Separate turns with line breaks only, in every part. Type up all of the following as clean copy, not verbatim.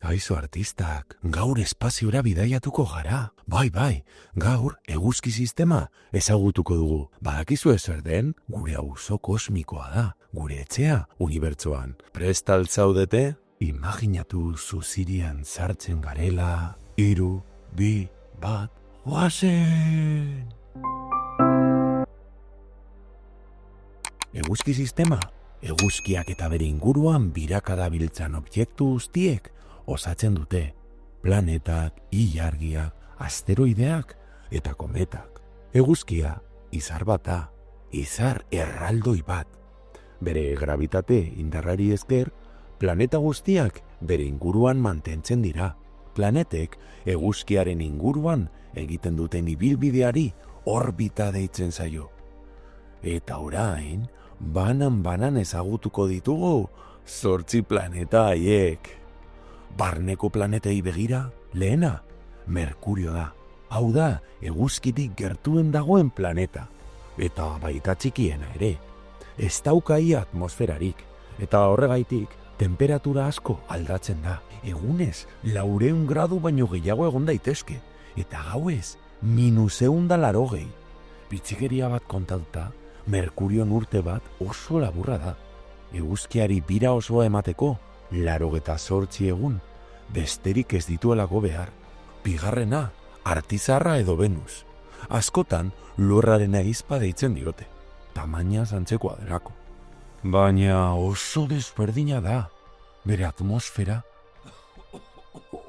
Kaixo artistak, gaur espaziora bidaiatuko gara. Bai, gaur eguzki sistema ezagutuko dugu. Badakizu zer den, gure auzo kosmikoa da. Gure etxea unibertsoan. Prest al zaudete? Imaginatu zuzirian sartzen garela. 3, 2, 1, goazen! Eguzki sistema, eguzkiak eta bere inguruan biraka dabiltzan objektu guztiek osatzen dute. Planetak, ilargiak, asteroideak eta kometak. Eguzkia, izar bata, izar erraldoi bat. Bere gravitate indarrari esker, planeta guztiak bere inguruan mantentzen dira. Planetek eguzkiaren inguruan egiten duten ibilbideari orbita deitzen zaio. Eta orain, banan ezagutuko ditugu 8 planeta haiek. Barneko planetei begira, lehena, Merkurio da. Hau da, eguzkitik gertuen dagoen planeta. Eta baita txikiena ere. Ez daukai atmosferarik. Eta horregaitik, temperatura asko aldatzen da. Egunez, 400 gradu baino gehiago egon daitezke. Eta gauez, -180. Bitxikeria bat kontatuta, Merkurion urte bat oso laburra da. Eguzkiari bira osoa emateko, 88 egun, besterik ez dituelako behar. Bigarrena, Artizarra edo Venus. Askotan, lurraren egizpa deitzen diote. Tamaina antzekoa delako. Baina oso desberdina da. Bere atmosfera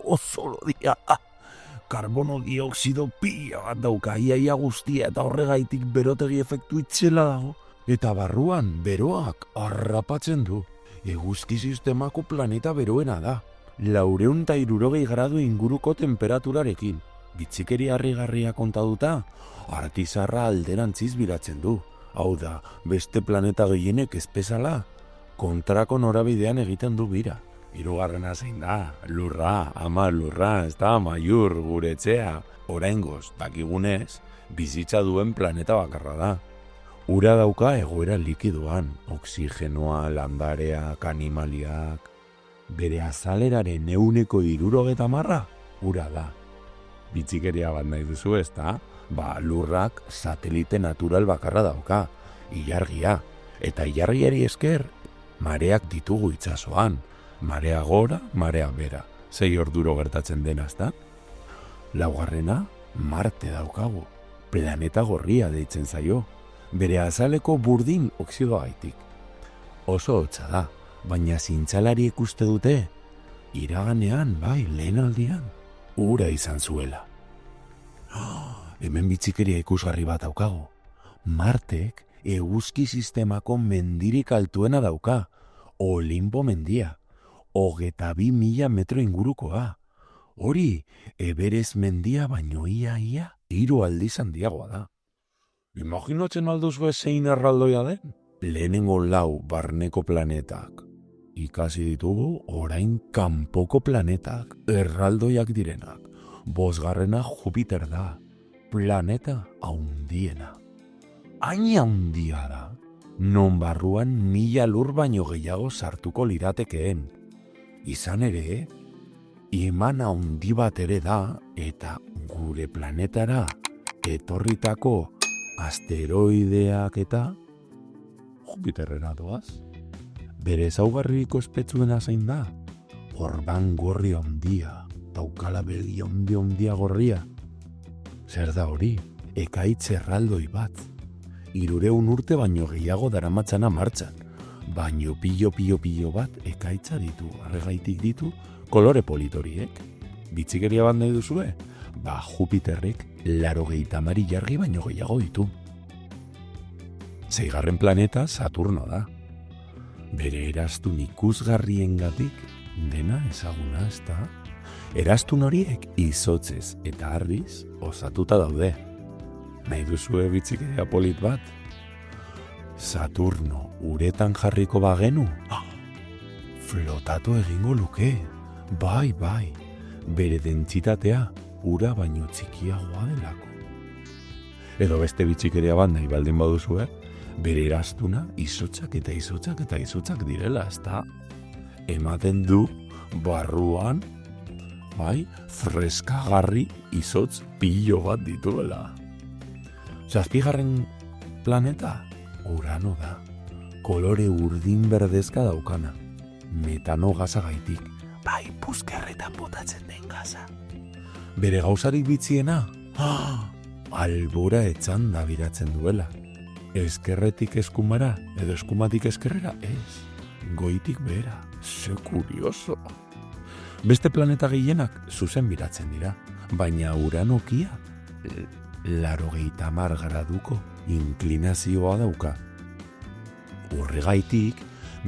oso lodia. Karbono dioksido pila bat dauka, iaia guztia eta horregaitik berotegi efektu itzela dago. Eta barruan beroak harrapatzen du. Eguzki sistemako planeta beroena da. 460 gradu inguruko temperaturarekin. Bitxikeria harrigarria kontatuta, Artizarra alderantziz biratzen du. Hau da, beste planeta gehienek ez bezala, kontrako norabidean egiten du bira. Hirugarrena zein da, lurra, ama lurra, ez da, maiur, gure etxea. Oraingoz, dakigunez, bizitza duen planeta bakarra da. Ura dauka egoera likidoan, oxigenoa, landareak, animaliak. Bere azaleraren 70% ura da. Bitxikeria bat nahi duzu ez da? Lurrak satelite natural bakarra dauka, ilargia. Eta ilargiari esker, mareak ditugu itsasoan. Marea gora, marea bera. 6 orduro gertatzen dena, ezta? Laugarrena, Marte daukagu. Planeta gorria deitzen zaio. Bere azaleko burdin oxidoagaitik. Oso hotza da, baina zintzalariek uste dute, iraganean, lehen aldian, ura izan zuela. Hemen bitxikeria ikusgarri bat daukagu. Martek eguzki sistemako mendirik altuena dauka, Olimpo mendia. 22.000 metro ingurukoa. Hori, Everest mendia baino ia 3 aldiz handiagoa da. Imaginatzen alduzu zein erraldoia den? Lehenengo 4 barneko planetak. Ikasi ditugu orain kanpoko planetak, erraldoiak direnak. 5. Jupiter da, planeta haundiena. Hain haundia da, non barruan 1000 lur baino gehiago sartuko liratekeen. Izan ere, iman haundi bat ere da, eta gure planetara etorritako asteroideak eta Jupiterrera doaz. Bere ezaugarrik ospetsuena zein da? Orban gorri handia, daukala begi handia gorria. Zer da hori? Ekaitz erraldoi bat. 300 urte baino gehiago daramatzana martxan. Baino pilo bat ekaitza ditu, arregaitik ditu, kolore politoriek. Bitxikeria bat nahi duzue? Jupiterrek 80 ilargi baino gehiago ditu. 6. planeta Saturno da. Bere eraztun ikusgarriengatik dena ezaguna, ezta? Eraztun horiek izotzez eta harriz osatuta daude. Nahi duzue bitxikeria polit bat? Saturno uretan jarriko bagenu? Flotatu egingo luke. Bai. Bere dentsitatea ura baino txikiagoa delako. Edo beste bitxikeria bat nahi baldin baduzue, bere eraztuna izotzak direla, ezta? Ematen du barruan bai, freskagarri izotz pilo bat dituela. Zazpigarren planeta, Urano da. Kolore urdin berdezka daukana. Metano gazagaitik, bai, puzkerretan botatzen den gaza. Bere gauzarik bitziena, albora etzan dabiratzen duela. Eskerretik eskumara, edo eskumatik eskerrera, ez. Goitik behera, ze kurioso. Beste planeta gehienak zuzen biratzen dira, baina Uranokia 80 graduko inklinazioa dauka. Horregaitik,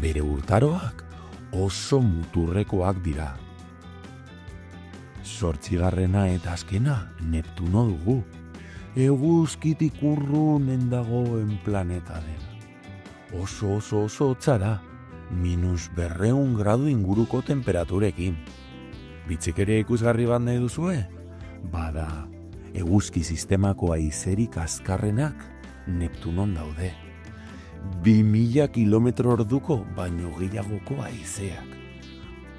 bere urtaroak oso muturrekoak dira. 8. eta azkena Neptuno dugu. Eguzkitik urrunen dagoen planeta dela. Oso hotzara, -200 gradu inguruko temperaturekin. Bitxikeria ikusgarri bat nahi duzue? Bada, eguzki sistemako haizerik azkarrenak Neptunon daude. 2000 km/orduko baino gehiagoko haizeak.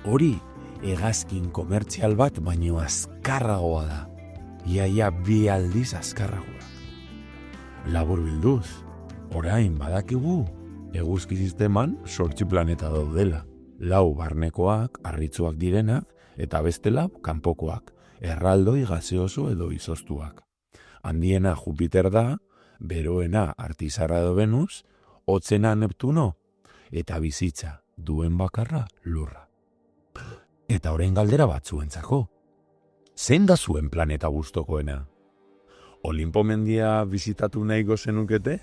Hori, hegazkin komertzial bat baino azkarragoa da. Iaia 2 aldiz azkarragoa. Laburbilduz, orain badakigu eguzki sisteman 8 planeta daudela. 4 barnekoak, harritsuak direnak, eta beste 4 kanpokoak, erraldoi gaseoso edo izoztuak. Handiena Jupiter da, beroena Artisarra edo Venus, hotzena Neptuno, eta bizitza duen bakarra Lurra. Eta orain galdera batzuentzako. Zein da zuen planeta gustokoena? Olimpo mendia bizitatu nahiko zenukete?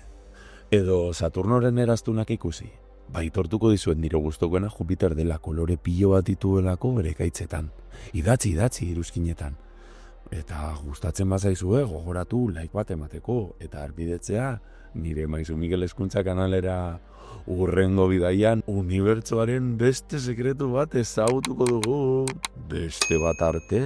Edo Saturnoren eraztunak ikusi? Baitortuko dizuen nire gustokoena Jupiter dela, kolore pilo bat dituelako bere gaitzetan. Idatzi iruzkinetan. Eta gustatzen bazaizue gogoratu like bat emateko eta arpidetzea nire Maizu Mikel Hezkuntza kanalera. Urrengo bidaian unibertsoaren beste sekretu bat ezagutuko dugu. Beste bat arte.